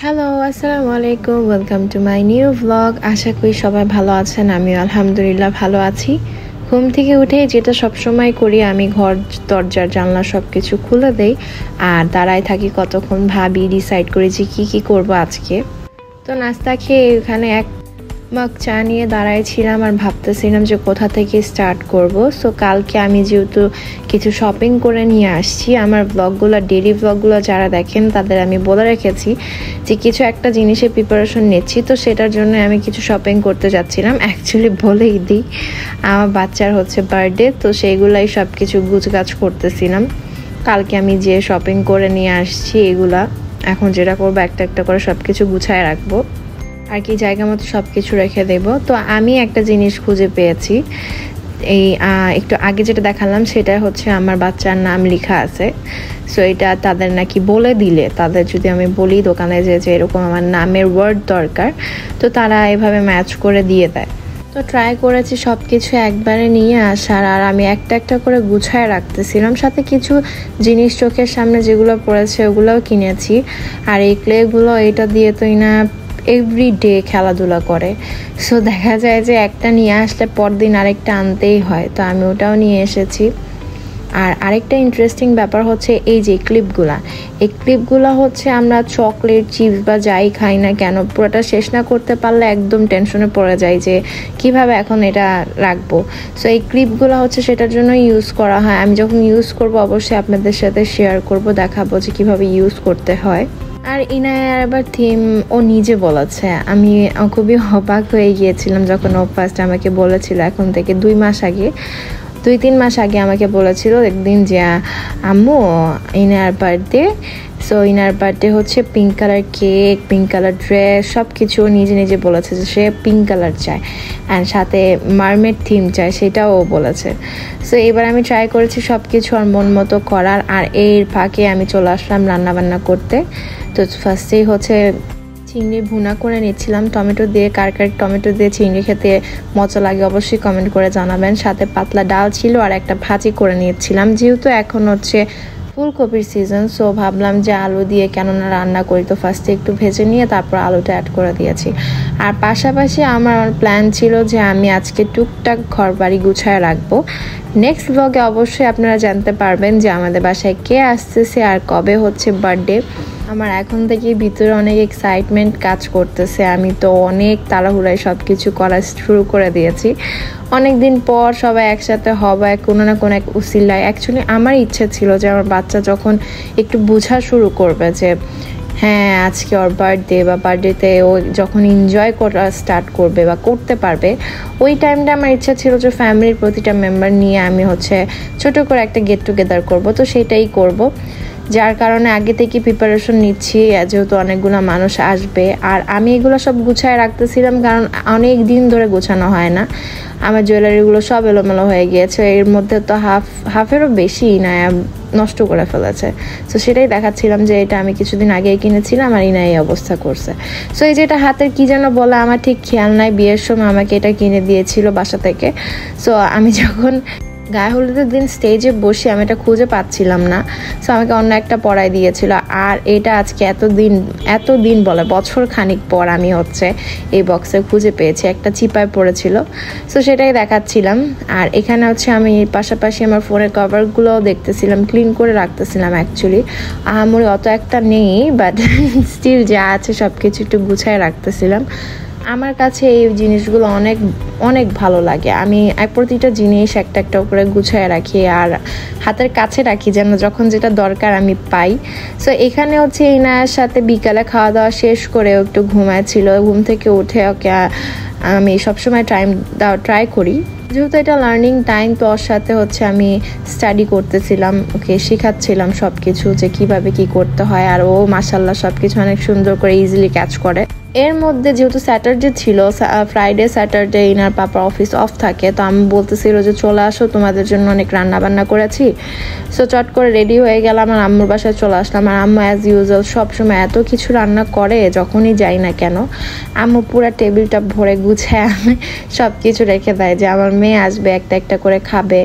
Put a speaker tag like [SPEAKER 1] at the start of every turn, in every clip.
[SPEAKER 1] Hello, আসসালামু আলাইকুম। Welcome to my new vlog. আশা করি সবাই ভালো আছেন। আমিও আলহামদুলিল্লাহ ভালো আছি। ঘুম থেকে উঠে যেটা সবসময় করি, আমি ঘর দরজার জানলা সব কিছু খুলে দেই আর দাঁড়ায় থাকি কতক্ষণ, ভাবি, ডিসাইড করি যে কী করব আজকে। তো নাস্তা খেয়ে এখানে এক মগ চা নিয়ে দাঁড়াইছিলাম আর ভাবতেছিলাম যে কোথা থেকে স্টার্ট করব। সো কালকে আমি যেহেতু কিছু শপিং করে নিয়ে আসছি, আমার ব্লগগুলো, ডেইলি ব্লগগুলো যারা দেখেন তাদের আমি বলে রেখেছি যে কিছু একটা জিনিসের প্রিপারেশন নিচ্ছি, তো সেটার জন্য আমি কিছু শপিং করতে যাচ্ছিলাম। অ্যাকচুয়ালি বলেই দিই, আমার বাচ্চার হচ্ছে বার্থডে, তো সেইগুলাই সব কিছু গুছগাছ করতেছিলাম। কালকে আমি যে শপিং করে নিয়ে আসছি এগুলা এখন যেটা করবো, একটা একটা করে সব কিছু গুছায় রাখবো আর কি, জায়গা মতো সব কিছু রেখে দেব। তো আমি একটা জিনিস খুঁজে পেয়েছি, এই একটু আগে যেটা দেখালাম সেটা হচ্ছে আমার বাচ্চার নাম লেখা আছে। সো এটা তাদের নাকি বলে দিলে, তাদের যদি আমি বলি দোকানে যে এরকম আমার নামের ওয়ার্ড দরকার, তো তারা এভাবে ম্যাচ করে দিয়ে দেয়। তো ট্রাই করেছি সব কিছু একবারে নিয়ে আসার, আর আমি একটা একটা করে গুছায় রাখতেছিলাম। সাথে কিছু জিনিস চোখের সামনে যেগুলো পড়েছে ওগুলোও কিনেছি। আর এই ক্লেগুলো এটা দিয়ে তো না এভরিডে খেলাধুলা করে, সো দেখা যায় যে একটা নিয়ে আসলে পরদিন আরেকটা আনতেই হয়। তো আমি ওটাও নিয়ে এসেছি। আর আরেকটা ইন্টারেস্টিং ব্যাপার হচ্ছে এই যে ক্লিপগুলো হচ্ছে আমরা চকলেট, চিপস বা যাই খাই না কেন, পুরোটা শেষ না করতে পারলে একদম টেনশনে পড়ে যায় যে কিভাবে এখন এটা রাখবো। সো এই ক্লিপগুলো হচ্ছে সেটার জন্য ইউজ করা হয়। আমি যখন ইউজ করব অবশ্যই আপনাদের সাথে শেয়ার করব, দেখাবো যে কিভাবে ইউজ করতে হয়। আর ইনায়ার আবার থিম ও নিজে বলেছে, আমি খুবই অবাক হয়ে গিয়েছিলাম যখন ও ফার্স্ট আমাকে বলেছিল। এখন থেকে 2-3 মাস আগে আমাকে বলেছিল একদিন যে আম্মু ইনার বার্থডে, সো ইনার বার্থডে হচ্ছে pink colour cake, pink colour dress, সব কিছু নিজে নিজে বলেছে যে সে পিঙ্ক কালার চায় অ্যান্ড সাথে মারমেড থিম চায়, সেটাও ও বলেছে। সো এবার আমি ট্রাই করেছি সব কিছু আর মন মতো করার। আর এর ফাঁকে আমি চলে আসলাম রান্নাবান্না করতে। তো ফার্স্টেই হচ্ছে চিংড়ি ভুনা করে নিচ্ছিলাম টমেটো দিয়ে। কার কার টমেটো দিয়ে চিংড়ি খেতে মজা লাগে অবশ্যই কমেন্ট করে জানাবেন। সাথে পাতলা ডাল ছিল আর একটা ভাজি করে নিচ্ছিলাম, যেহেতু এখন হচ্ছে ফুলকপির সিজন, সো ভাবলাম যে আলু দিয়ে কেননা রান্না করি, তো ফার্স্টে একটু ভেজে নিয়ে তারপর আলুটা অ্যাড করে দিয়েছি। আর পাশাপাশি আমার প্ল্যান ছিল যে আমি আজকে টুকটাক ঘর বাড়ি গুছায় রাখবো। নেক্সট ব্লগে অবশ্যই আপনারা জানতে পারবেন যে আমাদের বাসায় কে আসতেছে আর কবে হচ্ছে বার্থডে। আমার এখন থেকেই ভিতরে অনেক এক্সাইটমেন্ট কাজ করতেছে। আমি তো অনেক তাড়াহুড়ায় সব কিছু করা শুরু করে দিয়েছি। অনেক দিন পর সবাই একসাথে হবে কোনো না কোনো এক উসিলায়। অ্যাকচুয়ালি আমার ইচ্ছে ছিল যে আমার বাচ্চা যখন একটু বোঝা শুরু করবে যে হ্যাঁ আজকে ওর বার্থডে, বা বার্থডেতে ও যখন এনজয় করা স্টার্ট করবে বা করতে পারবে, ওই টাইমটা আমার ইচ্ছা ছিল যে ফ্যামিলির প্রতিটা মেম্বার নিয়ে আমি হচ্ছে ছোটো করে একটা গেট টুগেদার করবো। তো সেটাই করব, যার কারণে আগে থেকে প্রিপারেশন নিচ্ছি, যেহেতু অনেকগুলো মানুষ আসবে। আর আমি এগুলো সব গুছায় রাখতেছিলাম কারণ অনেক দিন ধরে গোছানো হয় না। আমার জুয়েলারিগুলো সব এলোমেলো হয়ে গিয়েছে, এর মধ্যে তো হাফেরও বেশি ইনায়া নষ্ট করে ফেলেছে। সো সেটাই দেখাচ্ছিলাম যে এটা আমি কিছুদিন আগেই কিনেছিলাম আর ইনায়া এই অবস্থা করছে। সো এই যে এটা হাতের কি যেন বলে, আমার ঠিক খেয়াল নাই। বিয়ের সময় আমাকে এটা কিনে দিয়েছিল বাসা থেকে। সো আমি যখন গায়ে হলুদের দিন স্টেজে বসে আমি এটা খুঁজে পাচ্ছিলাম না, সো আমাকে অন্য একটা পড়ায় দিয়েছিল। আর এটা আজকে এতদিন বলে বছর খানিক পর আমি হচ্ছে এই বক্সে খুঁজে পেয়েছি, একটা চিপায় পড়েছিল। সো সেটাই দেখাচ্ছিলাম। আর এখানে হচ্ছে আমি পাশাপাশি আমার ফোনের কভারগুলোও দেখতেছিলাম, ক্লিন করে রাখতেছিলাম। অ্যাকচুয়ালি আহামরি অত একটা নেই, বাট স্টিল যা আছে সব কিছু একটু গুছায় রাখতেছিলাম। আমার কাছে এই জিনিসগুলো অনেক অনেক ভালো লাগে। আমি প্রতিটা জিনিস একটা একটা করে গুছায় রাখি আর হাতের কাছে রাখি, যেন যখন যেটা দরকার আমি পাই। সো এখানে হচ্ছে ইনায়ার সাথে বিকালে খাওয়া দাওয়া শেষ করে একটু ঘুমাচ্ছিল। ঘুম থেকে উঠে ওকে আমি সবসময় ট্রাই করি, যেহেতু এটা লার্নিং টাইম, তো ওর সাথে হচ্ছে আমি স্টাডি করতেছিলাম, ওকে শেখাচ্ছিলাম সব কিছু যে কিভাবে কি করতে হয়। আর ও মাশাল্লাহ সব কিছু অনেক সুন্দর করে ইজিলি ক্যাচ করে। এর মধ্যে যেহেতু স্যাটারডে ছিল, ফ্রাইডে স্যাটারডে ইনার পাপার অফিস অফ থাকে, তো আমি বলতেছিল যে চলে আসো, তোমাদের জন্য অনেক রান্না বান্না করেছি। সো চট করে রেডি হয়ে গেলাম আর আম্মুর বাসায় চলে আসলাম। আর আম্মু অ্যাজ ইউজুয়াল সবসময় এত কিছু রান্না করে, যখনই যাই না কেন আম্মু পুরো টেবিলটা ভরে গুছায় সব কিছু রেখে দেয় যে আমার মেয়ে আসবে, একটা একটা করে খাবে।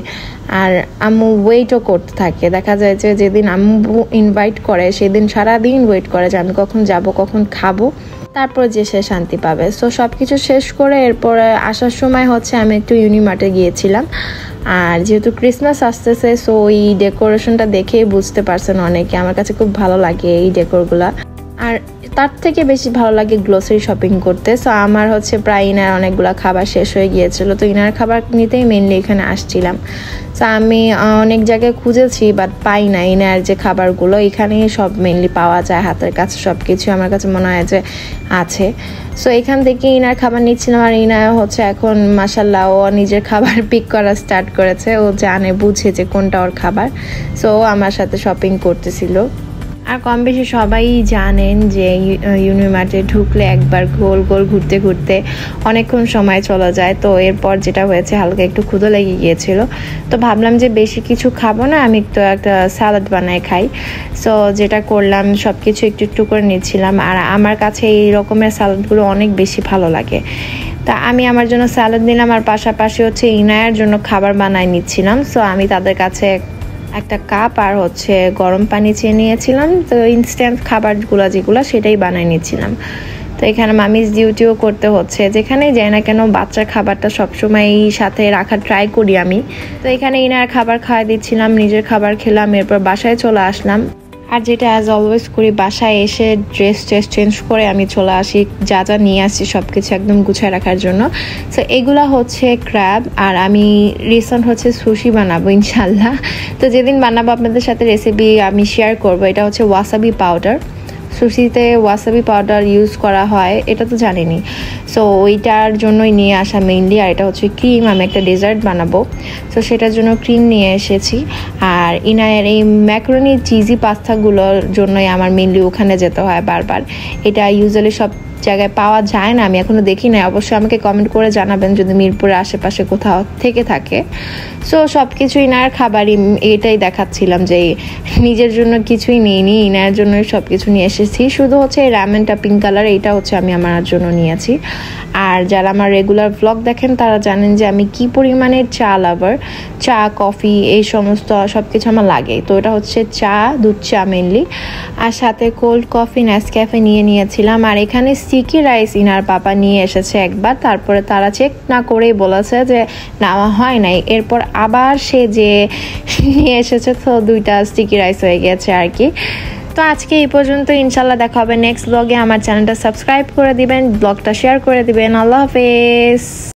[SPEAKER 1] আর আম্মু ওয়েটও করতে থাকে, দেখা যায় যে যেদিন আম্মু ইনভাইট করে সেদিন সারাদিন ওয়েট করে যে আমি কখন যাব, কখন খাবো, তারপর যে সে শান্তি পাবে। সো সব কিছু শেষ করে এরপরে আসার সময় হচ্ছে আমি একটু ইউনিমার্টে গিয়েছিলাম। আর যেহেতু ক্রিসমাস আসতেছে, সো এই ডেকোরেশনটা দেখেই বুঝতে পারছেন অনেকে, আমার কাছে খুব ভালো লাগে এই ডেকোরগুলা। আর তার থেকে বেশি ভালো লাগে গ্রোসারি শপিং করতে। সো আমার হচ্ছে প্রায় ইনার অনেকগুলো খাবার শেষ হয়ে গিয়েছিল, তো ইনার খাবার নিতেই মেনলি এখানে আসছিলাম। সো আমি অনেক জায়গায় খুঁজেছি বাট পাই না ইনার যে খাবারগুলো, এখানেই সব মেনলি পাওয়া যায়, হাতের কাছে সব কিছু আমার কাছে মনে হয় যে আছে। সো এখান থেকে ইনার খাবার নিচ্ছিলাম। আর ইনা হচ্ছে এখন মাশাল্লাহ ও নিজের খাবার পিক করা স্টার্ট করেছে, ও জানে বুঝে যে কোনটা ওর খাবার। সো আমার সাথে শপিং করতেছিল। আর কম বেশি সবাই জানেন যে ইউনিমার্টে ঢুকলে একবার গোল গোল ঘুরতে ঘুরতে অনেকক্ষণ সময় চলে যায়। তো এরপর যেটা হয়েছে, হালকা একটু ক্ষুধা লেগে গিয়েছিল, তো ভাবলাম যে বেশি কিছু খাবো না, আমি একটু একটা স্যালাড বানাই খাই। সো যেটা করলাম, সব কিছু একটু একটু করে নিচ্ছিলাম। আর আমার কাছে এই রকমের স্যালাডগুলো অনেক বেশি ভালো লাগে, তা আমি আমার জন্য স্যালাড নিলাম আর পাশাপাশি হচ্ছে ইনায়ের জন্য খাবার বানাই নিচ্ছিলাম। সো আমি তাদের কাছে একটা কাপ আর হচ্ছে গরম পানি চেয়ে নিয়েছিলাম, তো ইনস্ট্যান্ট খাবারগুলো যেগুলো সেটাই বানিয়ে নিচ্ছিলাম। তো এখানে মামিস ডিউটিও করতে হচ্ছে, যেখানেই যাই না কেন বাচ্চার খাবারটা সবসময় সাথে রাখার ট্রাই করি আমি। তো এখানে ইনার খাবার খাওয়াই দিচ্ছিলাম, নিজের খাবার খেলাম, এরপর বাসায় চলে আসলাম। আর যেটা অ্যাজ অলওয়েজ করি, বাসায় এসে ড্রেস চেঞ্জ করে আমি চলে আসি, যা যা নিয়ে আসছি সব কিছু একদম গুছিয়ে রাখার জন্য। সো এগুলা হচ্ছে ক্র্যাব, আর আমি রিসেন্ট হচ্ছে সুশি বানাবো ইনশাল্লাহ। তো যেদিন বানাবো আপনাদের সাথে রেসিপি আমি শেয়ার করবো। এটা হচ্ছে ওয়াসাবি পাউডার, সুশিতে ওয়াসাবি পাউডার ইউজ করা হয়, এটা তো জানিনি। সো ওইটার জন্যই নিয়ে আসা মেইনলি। আর এটা হচ্ছে ক্রিম, আমি একটা ডেজার্ট বানাবো, সো সেটার জন্য ক্রিম নিয়ে এসেছি। আর ইনায়ের এই ম্যাকারনি চিজি পাস্তাগুলোর জন্যই আমার মেইনলি ওখানে যেতে হয় বারবার। এটা ইউজুয়ালি সব জায়গায় পাওয়া যায় না, আমি এখনো দেখি নাই, অবশ্যই আমাকে কমেন্ট করে জানাবেন যদি মিরপুরের আশেপাশে কোথাও থেকে থাকে। সো সব কিছু ইনার খাবারই, এটাই দেখাচ্ছিলাম যে নিজের জন্য কিছুই নিইনি, ইনার জন্য সব কিছু নিয়ে এসেছি। শুধু হচ্ছে এই রামেনটা পিঙ্ক কালার, এইটা হচ্ছে আমি আমার জন্য নিয়েছি। আর যারা আমার রেগুলার ব্লগ দেখেন তারা জানেন যে আমি কি পরিমাণের চা লাভার, চা কফি এই সমস্ত সব কিছু আমার লাগে। তো এটা হচ্ছে চা, দুধ চা মেনলি, আর সাথে কোল্ড কফি নেসক্যাফে নিয়েছিলাম। আর এখানে স্টিকি রাইস ইনার পাপা নিয়ে এসেছে একবার, তারপরে তারা চেক না করেই বলেছে যে নেওয়া হয় নাই, এরপর আবার সে যে নিয়ে এসেছে, তো 2টা স্টিকি রাইস হয়ে গেছে আর কি। তো আজকে এই পর্যন্ত, ইনশাল্লাহ দেখা হবে নেক্সট ব্লগে। আমার চ্যানেলটা সাবস্ক্রাইব করে দিবেন, ব্লগটা শেয়ার করে দিবেন। আল্লাহ হাফেজ।